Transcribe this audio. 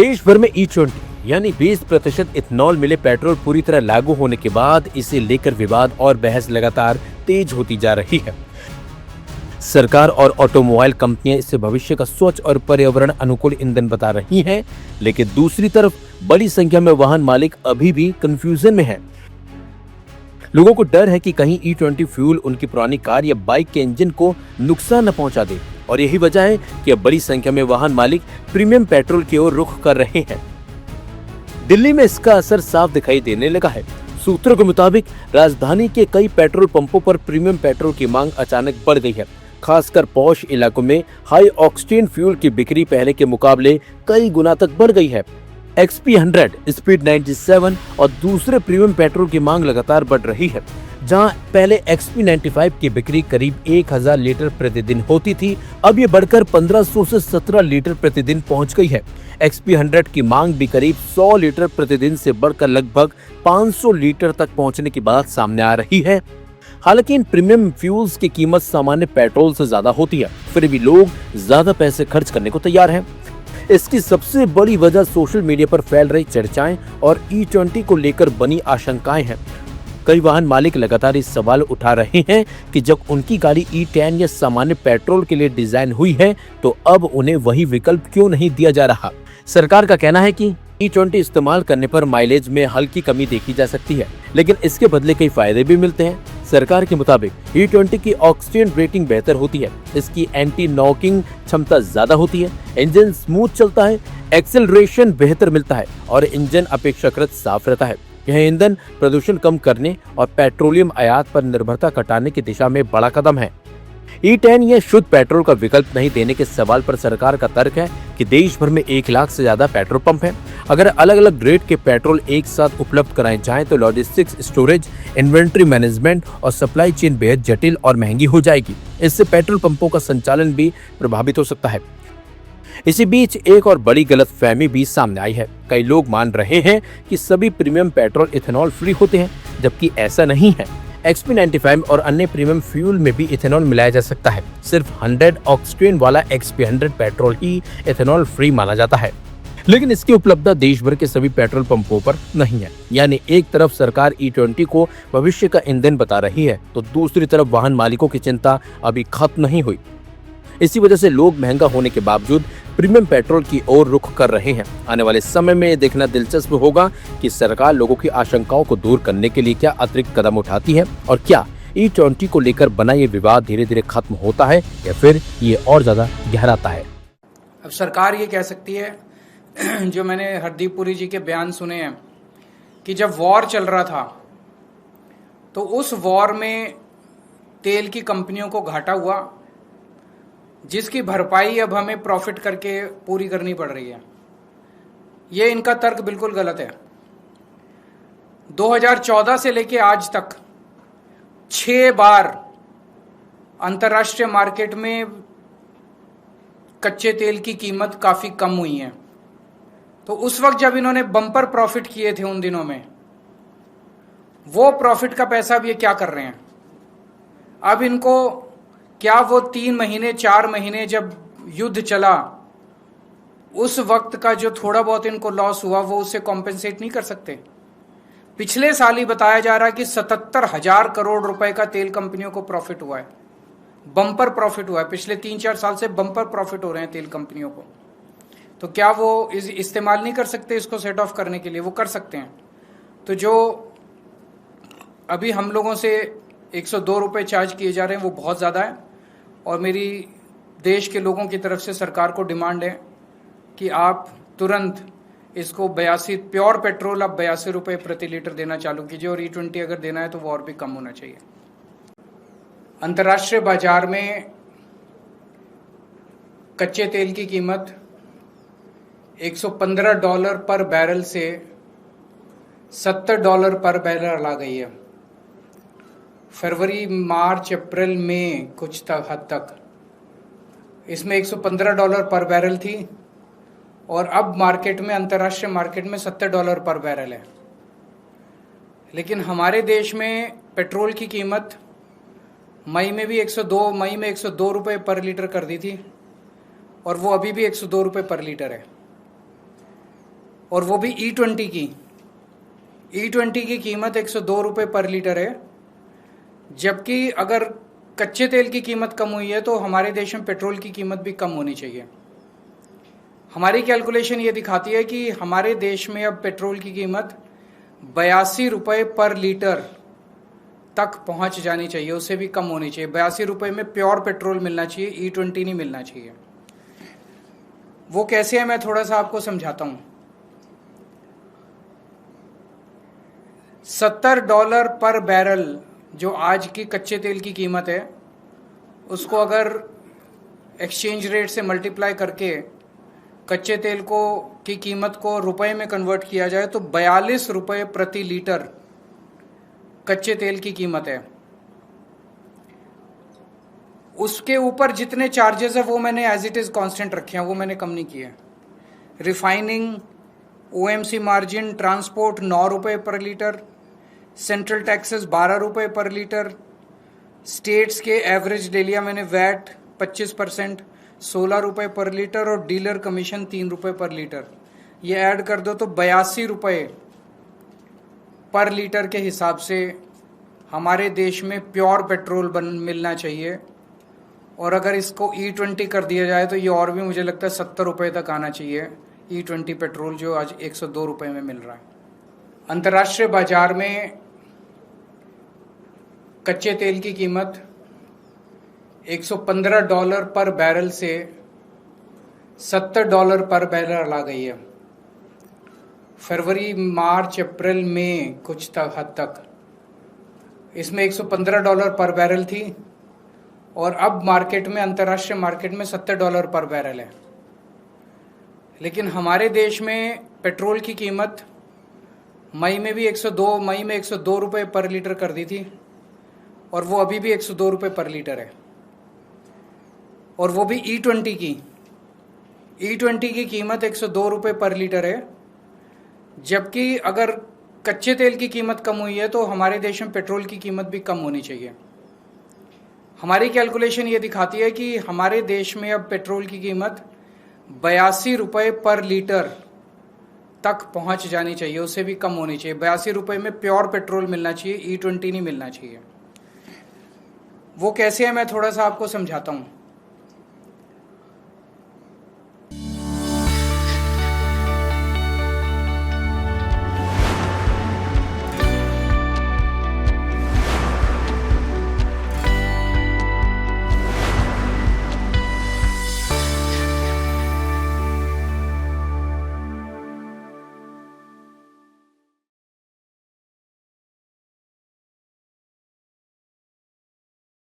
देश भर में E20 यानी 20% इथेनॉल मिले पेट्रोल पूरी तरह लागू होने के बाद इसे लेकर विवाद और बहस लगातार तेज होती जा रही है। सरकार और ऑटोमोबाइल कंपनियां इसे भविष्य का स्वच्छ और पर्यावरण अनुकूल ईंधन बता रही हैं, लेकिन दूसरी तरफ बड़ी संख्या में वाहन मालिक अभी भी कंफ्यूजन में हैं। लोगों को डर है कि कहीं E20 फ्यूल उनकी पुरानी कार या बाइक के इंजन को नुकसान न पहुंचा दे, और यही वजह है कि अब बड़ी संख्या में वाहन मालिक प्रीमियम पेट्रोल की ओर रुख कर रहे हैं। दिल्ली में इसका असर साफ दिखाई देने लगा है। सूत्रों के मुताबिक राजधानी के कई पेट्रोल पंपों पर प्रीमियम पेट्रोल की मांग अचानक बढ़ गई है। खासकर पॉश इलाकों में हाई ऑक्टेन फ्यूल की बिक्री पहले के मुकाबले कई गुना तक बढ़ गई है। XP100, स्पीड 97 और दूसरे प्रीमियम पेट्रोल की मांग लगातार बढ़ रही है। जहां पहले XP95 की बिक्री करीब 1000 लीटर प्रतिदिन होती थी, अब ये बढ़कर 1500 से 17 लीटर प्रतिदिन पहुंच गई है। XP100 की मांग भी करीब 100 लीटर प्रतिदिन से बढ़कर लगभग 500 लीटर तक पहुंचने की बात सामने आ रही है। हालांकि इन प्रीमियम फ्यूल्स की कीमत सामान्य पेट्रोल से ज्यादा होती है, फिर भी लोग ज्यादा पैसे खर्च करने को तैयार हैं। इसकी सबसे बड़ी वजह सोशल मीडिया पर फैल रही चर्चाएं और E20 को लेकर बनी आशंकाएं हैं। कई वाहन मालिक लगातार इस सवाल उठा रहे हैं कि जब उनकी गाड़ी E10 या सामान्य पेट्रोल के लिए डिजाइन हुई है, तो अब उन्हें वही विकल्प क्यों नहीं दिया जा रहा। सरकार का कहना है कि E20 इस्तेमाल करने पर माइलेज में हल्की कमी देखी जा सकती है, लेकिन इसके बदले कई फायदे भी मिलते हैं। सरकार के मुताबिक E20 की ऑक्टेन रेटिंग बेहतर होती है, इसकी एंटी नॉकिंग क्षमता ज्यादा होती है, इंजन स्मूथ चलता है, एक्सेलरेशन बेहतर मिलता है और इंजन अपेक्षाकृत साफ रहता है। यह ईंधन प्रदूषण कम करने और पेट्रोलियम आयात पर निर्भरता घटाने की दिशा में बड़ा कदम है। E10 या शुद्ध पेट्रोल का विकल्प नहीं देने के सवाल पर सरकार का तर्क है कि देश भर में 1 लाख से ज्यादा पेट्रोल पंप हैं। अगर अलग अलग ग्रेड के पेट्रोल एक साथ उपलब्ध कराए जाएं तो लॉजिस्टिक्स, स्टोरेज, इन्वेंट्री मैनेजमेंट और सप्लाई चेन बेहद जटिल और महंगी हो जाएगी। इससे पेट्रोल पंपों का संचालन भी प्रभावित हो सकता है। इसी बीच एक और बड़ी गलतफहमी भी सामने आई है। कई लोग मान रहे हैं कि सभी प्रीमियम पेट्रोल इथेनॉल फ्री होते हैं, जबकि ऐसा नहीं है। XP95 और अन्य प्रीमियम फ्यूल में भी इथेनॉल मिलाया जा सकता है। सिर्फ 100 ऑक्टेन वाला XP100 पेट्रोल ही इथेनॉल फ्री माना जाता है, लेकिन इसकी उपलब्धता देश भर के सभी पेट्रोल पंपों पर नहीं है। यानी एक तरफ सरकार E20 को भविष्य का ईंधन बता रही है, तो दूसरी तरफ वाहन मालिकों की चिंता अभी खत्म नहीं हुई। इसी वजह से लोग महंगा होने के बावजूद प्रीमियम पेट्रोल की ओर रुख कर रहे हैं। आने वाले समय में देखना दिलचस्प होगा कि सरकार लोगों की आशंकाओं को दूर करने के लिए क्या अतिरिक्त कदम उठाती है, और क्या E20 को लेकर बना ये विवाद धीरे धीरे खत्म होता है या फिर ये और ज्यादा गहराता है। अब सरकार ये कह सकती है, जो मैंने हरदीप पुरी जी के बयान सुने हैं, कि जब वॉर चल रहा था तो उस वॉर में तेल की कंपनियों को घाटा हुआ, जिसकी भरपाई अब हमें प्रॉफिट करके पूरी करनी पड़ रही है। ये इनका तर्क बिल्कुल गलत है। 2014 से लेके आज तक 6 बार अंतर्राष्ट्रीय मार्केट में कच्चे तेल की कीमत काफी कम हुई है। तो उस वक्त जब इन्होंने बम्पर प्रॉफिट किए थे उन दिनों में, वो प्रॉफिट का पैसा अब ये क्या कर रहे हैं? अब इनको क्या वो 3 महीने 4 महीने जब युद्ध चला, उस वक्त का जो थोड़ा बहुत इनको लॉस हुआ वो उससे कॉम्पेंसेट नहीं कर सकते? पिछले साल ही बताया जा रहा है कि 77,000 करोड़ रुपए का तेल कंपनियों को प्रॉफिट हुआ है, बम्पर प्रॉफिट हुआ है। पिछले 3-4 साल से बम्पर प्रॉफिट हो रहे हैं तेल कंपनियों को। तो क्या वो इस्तेमाल नहीं कर सकते इसको सेट ऑफ करने के लिए? वो कर सकते हैं। तो जो अभी हम लोगों से 102 रुपये चार्ज किए जा रहे हैं वो बहुत ज़्यादा है, और मेरी देश के लोगों की तरफ से सरकार को डिमांड है कि आप तुरंत इसको 82 प्योर पेट्रोल अब 82 रुपये प्रति लीटर देना चालू कीजिए, और E20 अगर देना है तो वो और भी कम होना चाहिए। अंतर्राष्ट्रीय बाजार में कच्चे तेल की कीमत $115 पर बैरल से $70 पर बैरल आ गई है। फरवरी, मार्च, अप्रैल, मई कुछ हद तक इसमें $115 पर बैरल थी, और अब मार्केट में, अंतर्राष्ट्रीय मार्केट में $70 पर बैरल है। लेकिन हमारे देश में पेट्रोल की कीमत मई में 102 रुपये पर लीटर कर दी थी, और वो अभी भी 102 रुपये पर लीटर है। और वो भी E20 की। E20 की कीमत 102 रुपये पर लीटर है, जबकि अगर कच्चे तेल की कीमत कम हुई है तो हमारे देश में पेट्रोल की कीमत भी कम होनी चाहिए। हमारी कैलकुलेशन ये दिखाती है कि हमारे देश में अब पेट्रोल की कीमत 82 रुपये पर लीटर तक पहुंच जानी चाहिए, उससे भी कम होनी चाहिए। 82 रुपये में प्योर पेट्रोल मिलना चाहिए, E20 नहीं मिलना चाहिए। वो कैसे है मैं थोड़ा सा आपको समझाता हूं। $70 पर बैरल जो आज की कच्चे तेल की कीमत है, उसको अगर एक्सचेंज रेट से मल्टीप्लाई करके कच्चे तेल की कीमत को रुपए में कन्वर्ट किया जाए तो 42 रुपये प्रति लीटर कच्चे तेल की कीमत है। उसके ऊपर जितने चार्जेस है वो मैंने एज इट इज कांस्टेंट रखे हैं, वो मैंने कम नहीं किए। रिफाइनिंग, OMC मार्जिन, ट्रांसपोर्ट 9 रुपये पर लीटर, सेंट्रल टैक्सेस 12 रुपये पर लीटर, स्टेट्स के एवरेज ले लिया मैंने वैट 25%, 16 रुपये पर लीटर, और डीलर कमीशन 3 रुपये पर लीटर। ये ऐड कर दो तो 82 रुपये पर लीटर के हिसाब से हमारे देश में प्योर पेट्रोल मिलना चाहिए। और अगर इसको E20 कर दिया जाए तो ये और भी मुझे लगता है 70 रुपये तक आना चाहिए, E20 पेट्रोल जो आज 102 रुपये में मिल रहा है। अंतर्राष्ट्रीय बाजार में कच्चे तेल की कीमत $115 पर बैरल से $70 पर बैरल आ गई है। फरवरी, मार्च, अप्रैल, मई कुछ हद तक इसमें $115 पर बैरल थी, और अब मार्केट में, अंतर्राष्ट्रीय मार्केट में $70 पर बैरल है। लेकिन हमारे देश में पेट्रोल की कीमत मई में 102 रुपये पर लीटर कर दी थी, और वो अभी भी 102 रुपये पर लीटर है, और वो भी E20 की। E20 की कीमत 102 रुपये पर लीटर है, जबकि अगर कच्चे तेल की कीमत कम हुई है तो हमारे देश में पेट्रोल की कीमत भी कम होनी चाहिए। हमारी कैलकुलेशन ये दिखाती है कि हमारे देश में अब पेट्रोल की कीमत 82 रुपये पर लीटर तक पहुंच जानी चाहिए, उससे भी कम होनी चाहिए। 82 रुपये में प्योर पेट्रोल मिलना चाहिए, E20 नहीं मिलना चाहिए। वो कैसे है मैं थोड़ा सा आपको समझाता हूँ।